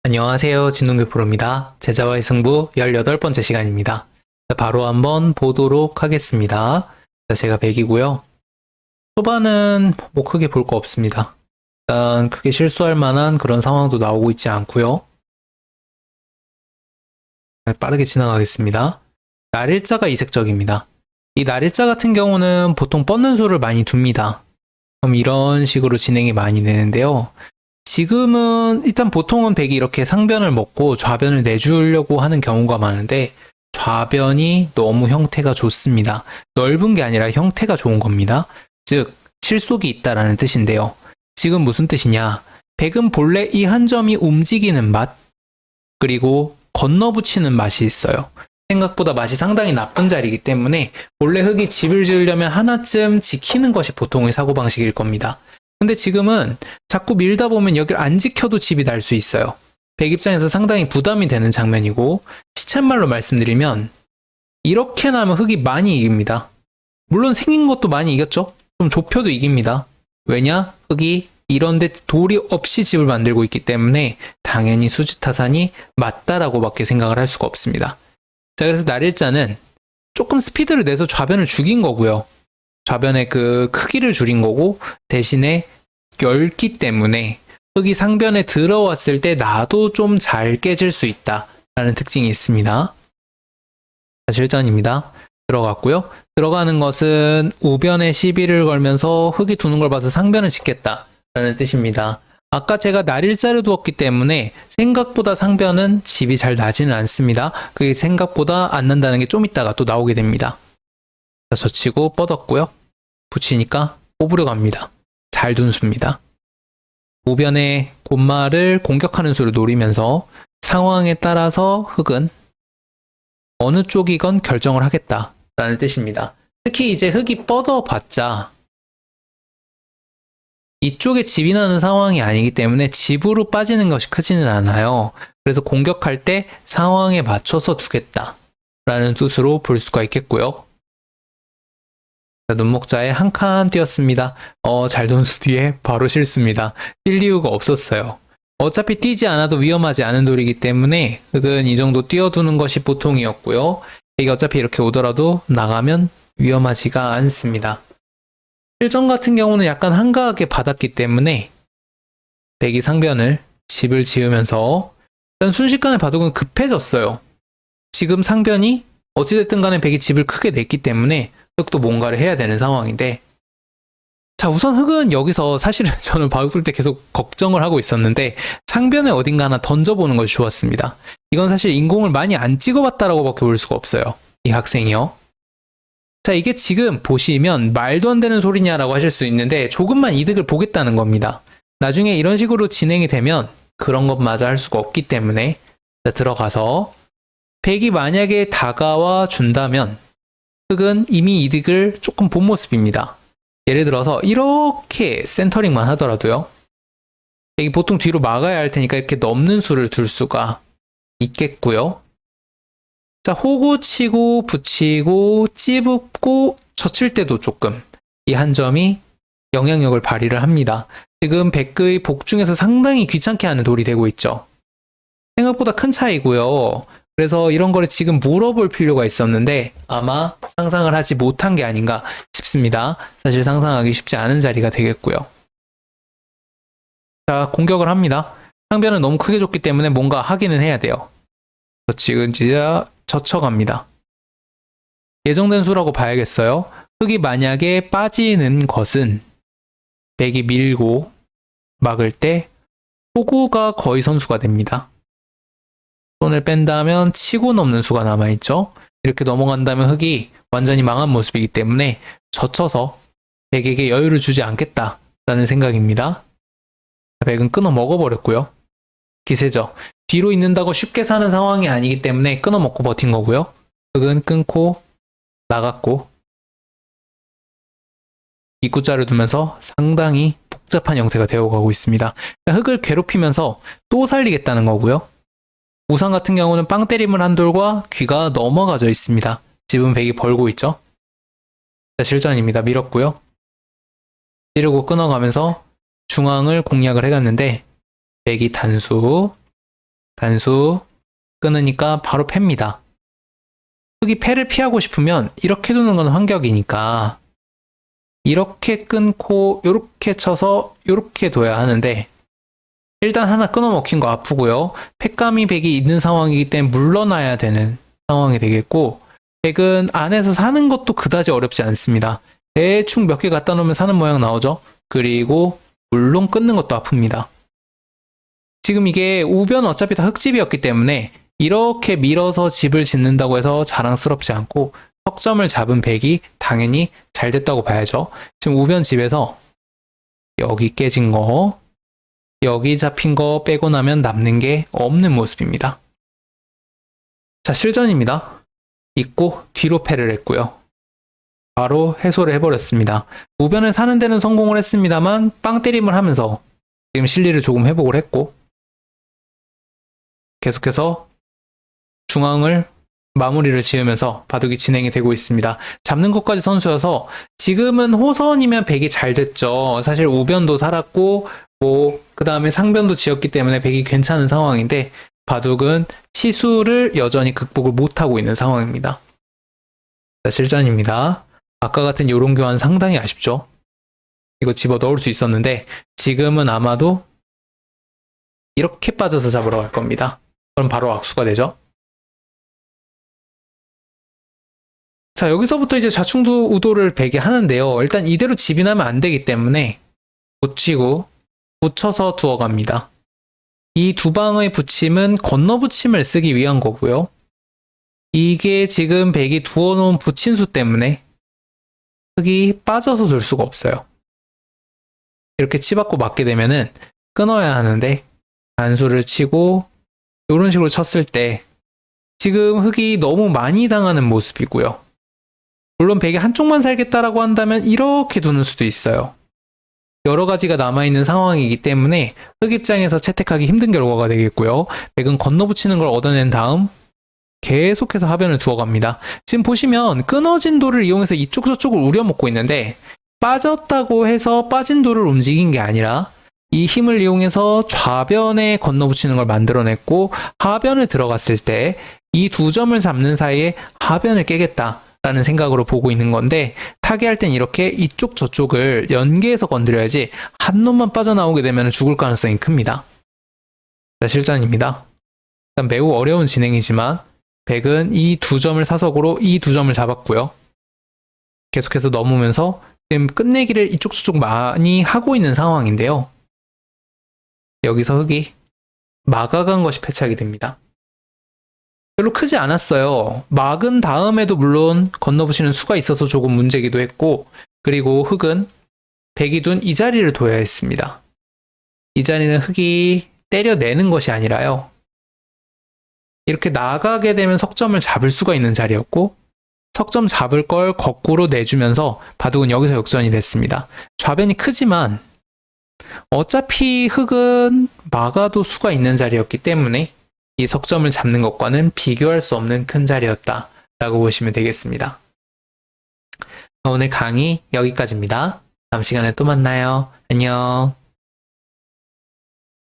안녕하세요. 진동규 프로입니다. 제자와의 승부 18번째 시간입니다. 바로 한번 보도록 하겠습니다. 제가 100이고요. 초반은 뭐 크게 볼 거 없습니다. 일단 크게 실수할 만한 그런 상황도 나오고 있지 않고요. 빠르게 지나가겠습니다. 날일자가 이색적입니다. 이 날일자 같은 경우는 보통 뻗는 수를 많이 둡니다. 그럼 이런 식으로 진행이 많이 되는데요. 지금은 일단 보통은 백이 이렇게 상변을 먹고 좌변을 내주려고 하는 경우가 많은데 좌변이 너무 형태가 좋습니다. 넓은 게 아니라 형태가 좋은 겁니다. 즉 실속이 있다라는 뜻인데요. 지금 무슨 뜻이냐? 백은 본래 이 한 점이 움직이는 맛 그리고 건너붙이는 맛이 있어요. 생각보다 맛이 상당히 나쁜 자리이기 때문에 본래 흙이 집을 지으려면 하나쯤 지키는 것이 보통의 사고방식일 겁니다. 근데 지금은 자꾸 밀다 보면 여기를 안 지켜도 집이 날 수 있어요. 백 입장에서 상당히 부담이 되는 장면이고 시쳇말로 말씀드리면 이렇게 나면 흙이 많이 이깁니다. 물론 생긴 것도 많이 이겼죠. 좀 좁혀도 이깁니다. 왜냐? 흙이 이런데 돌이 없이 집을 만들고 있기 때문에 당연히 수지타산이 맞다라고밖에 생각을 할 수가 없습니다. 자, 그래서 날일자는 조금 스피드를 내서 좌변을 죽인 거고요. 좌변의 그 크기를 줄인 거고 대신에 열기 때문에 흙이 상변에 들어왔을 때 나도 좀 잘 깨질 수 있다라는 특징이 있습니다. 실전입니다. 들어갔고요. 들어가는 것은 우변에 시비를 걸면서 흙이 두는 걸 봐서 상변을 짓겠다라는 뜻입니다. 아까 제가 날일자를 두었기 때문에 생각보다 상변은 집이 잘 나지는 않습니다. 그게 생각보다 안 난다는 게 좀 이따가 또 나오게 됩니다. 젖히고 뻗었고요. 붙이니까 뽑으려 갑니다. 잘 둔 수입니다. 우변의 곤마를 공격하는 수를 노리면서 상황에 따라서 흙은 어느 쪽이건 결정을 하겠다라는 뜻입니다. 특히 이제 흙이 뻗어봤자 이쪽에 집이 나는 상황이 아니기 때문에 집으로 빠지는 것이 크지는 않아요. 그래서 공격할 때 상황에 맞춰서 두겠다라는 뜻으로 볼 수가 있겠고요. 눈목자에 한 칸 띄었습니다. 잘 둔 수 뒤에 바로 실수입니다. 뛸 이유가 없었어요. 어차피 뛰지 않아도 위험하지 않은 돌이기 때문에 흙은 이 정도 띄워두는 것이 보통이었고요. 이게 어차피 이렇게 오더라도 나가면 위험하지가 않습니다. 실전 같은 경우는 약간 한가하게 받았기 때문에 백이 상변을 집을 지으면서 일단 순식간에 바둑은 급해졌어요. 지금 상변이 어찌됐든 간에 백이 집을 크게 냈기 때문에 흙도 뭔가를 해야 되는 상황인데 자 우선 흙은 여기서 사실은 저는 바둑 둘 때 계속 걱정을 하고 있었는데 상변에 어딘가 하나 던져보는 것이 좋았습니다. 이건 사실 인공을 많이 안 찍어봤다라고 밖에 볼 수가 없어요. 이 학생이요. 자 이게 지금 보시면 말도 안 되는 소리냐라고 하실 수 있는데 조금만 이득을 보겠다는 겁니다. 나중에 이런 식으로 진행이 되면 그런 것마저 할 수가 없기 때문에 자, 들어가서 백이 만약에 다가와 준다면 흙은 이미 이득을 조금 본 모습입니다. 예를 들어서 이렇게 센터링만 하더라도요. 백이 보통 뒤로 막아야 할 테니까 이렇게 넘는 수를 둘 수가 있겠고요. 자, 호구 치고 붙이고 찌붓고 젖힐 때도 조금 이 한 점이 영향력을 발휘를 합니다. 지금 백의 복중에서 상당히 귀찮게 하는 돌이 되고 있죠. 생각보다 큰 차이고요. 그래서 이런 거를 지금 물어볼 필요가 있었는데 아마 상상을 하지 못한 게 아닌가 싶습니다. 사실 상상하기 쉽지 않은 자리가 되겠고요. 자, 공격을 합니다. 상변은 너무 크게 줬기 때문에 뭔가 하기는 해야 돼요. 지금 진짜 젖혀갑니다. 예정된 수라고 봐야겠어요. 흙이 만약에 빠지는 것은 백이 밀고 막을 때 호구가 거의 선수가 됩니다. 손을 뺀다면 치고 넘는 수가 남아있죠. 이렇게 넘어간다면 흙이 완전히 망한 모습이기 때문에 젖혀서 백에게 여유를 주지 않겠다라는 생각입니다. 백은 끊어 먹어버렸고요. 기세죠. 뒤로 있는다고 쉽게 사는 상황이 아니기 때문에 끊어 먹고 버틴 거고요. 흙은 끊고 나갔고 입구자를 두면서 상당히 복잡한 형태가 되어가고 있습니다. 흙을 괴롭히면서 또 살리겠다는 거고요. 우상 같은 경우는 빵 때림을 한 돌과 귀가 넘어가져 있습니다. 집은 백이 벌고 있죠. 자, 실전입니다. 밀었고요. 찌르고 끊어가면서 중앙을 공략을 해갔는데 백이 단수 단수 끊으니까 바로 팹니다. 흑이 패를 피하고 싶으면 이렇게 두는 건 환격이니까 이렇게 끊고 이렇게 쳐서 이렇게 둬야 하는데 일단 하나 끊어 먹힌 거 아프고요. 패감이 백이 있는 상황이기 때문에 물러나야 되는 상황이 되겠고 백은 안에서 사는 것도 그다지 어렵지 않습니다. 대충 몇 개 갖다 놓으면 사는 모양 나오죠. 그리고 물론 끊는 것도 아픕니다. 지금 이게 우변 어차피 다 흙집이었기 때문에 이렇게 밀어서 집을 짓는다고 해서 자랑스럽지 않고 석점을 잡은 백이 당연히 잘 됐다고 봐야죠. 지금 우변 집에서 여기 깨진 거, 여기 잡힌 거 빼고 나면 남는 게 없는 모습입니다. 자, 실전입니다. 있고 뒤로 패를 했고요. 바로 해소를 해버렸습니다. 우변을 사는 데는 성공을 했습니다만 빵 때림을 하면서 지금 실리를 조금 회복을 했고 계속해서 중앙을 마무리를 지으면서 바둑이 진행이 되고 있습니다. 잡는 것까지 선수여서 지금은 호선이면 백이 잘 됐죠. 사실 우변도 살았고 그 다음에 상변도 지었기 때문에 백이 괜찮은 상황인데 바둑은 치수를 여전히 극복을 못하고 있는 상황입니다. 자, 실전입니다. 아까 같은 요런 교환 상당히 아쉽죠. 이거 집어 넣을 수 있었는데 지금은 아마도 이렇게 빠져서 잡으러 갈 겁니다. 그럼 바로 악수가 되죠. 자, 여기서부터 이제 좌충두 우도를 베게 하는데요. 일단 이대로 집인하면 안 되기 때문에 붙이고 붙여서 두어갑니다. 이 두 방의 붙임은 건너붙임을 쓰기 위한 거고요. 이게 지금 백이 두어놓은 붙임수 때문에 흑이 빠져서 둘 수가 없어요. 이렇게 치받고 맞게 되면은 끊어야 하는데 단수를 치고 이런 식으로 쳤을 때 지금 흑이 너무 많이 당하는 모습이고요. 물론 백이 한쪽만 살겠다라고 한다면 이렇게 두는 수도 있어요. 여러 가지가 남아있는 상황이기 때문에 흑 입장에서 채택하기 힘든 결과가 되겠고요. 백은 건너붙이는 걸 얻어낸 다음 계속해서 하변을 두어갑니다. 지금 보시면 끊어진 돌을 이용해서 이쪽 저쪽을 우려먹고 있는데 빠졌다고 해서 빠진 돌을 움직인 게 아니라 이 힘을 이용해서 좌변에 건너붙이는 걸 만들어냈고 하변을 들어갔을 때 이 두 점을 잡는 사이에 하변을 깨겠다라는 생각으로 보고 있는 건데 타개할 땐 이렇게 이쪽 저쪽을 연계해서 건드려야지 한 놈만 빠져나오게 되면 죽을 가능성이 큽니다. 자, 실전입니다. 일단 매우 어려운 진행이지만 백은 이 두 점을 사석으로 이 두 점을 잡았고요. 계속해서 넘으면서 지금 끝내기를 이쪽 저쪽 많이 하고 있는 상황인데요. 여기서 흑이 막아간 것이 패착이 됩니다. 별로 크지 않았어요. 막은 다음에도 물론 건너붙이는 수가 있어서 조금 문제기도 했고 그리고 흑은 백이 둔 이 자리를 둬야 했습니다. 이 자리는 흑이 때려내는 것이 아니라요. 이렇게 나가게 되면 석점을 잡을 수가 있는 자리였고 석점 잡을 걸 거꾸로 내주면서 바둑은 여기서 역전이 됐습니다. 좌변이 크지만 어차피 흑은 막아도 수가 있는 자리였기 때문에 이 석점을 잡는 것과는 비교할 수 없는 큰 자리였다라고 보시면 되겠습니다. 오늘 강의 여기까지입니다. 다음 시간에 또 만나요. 안녕.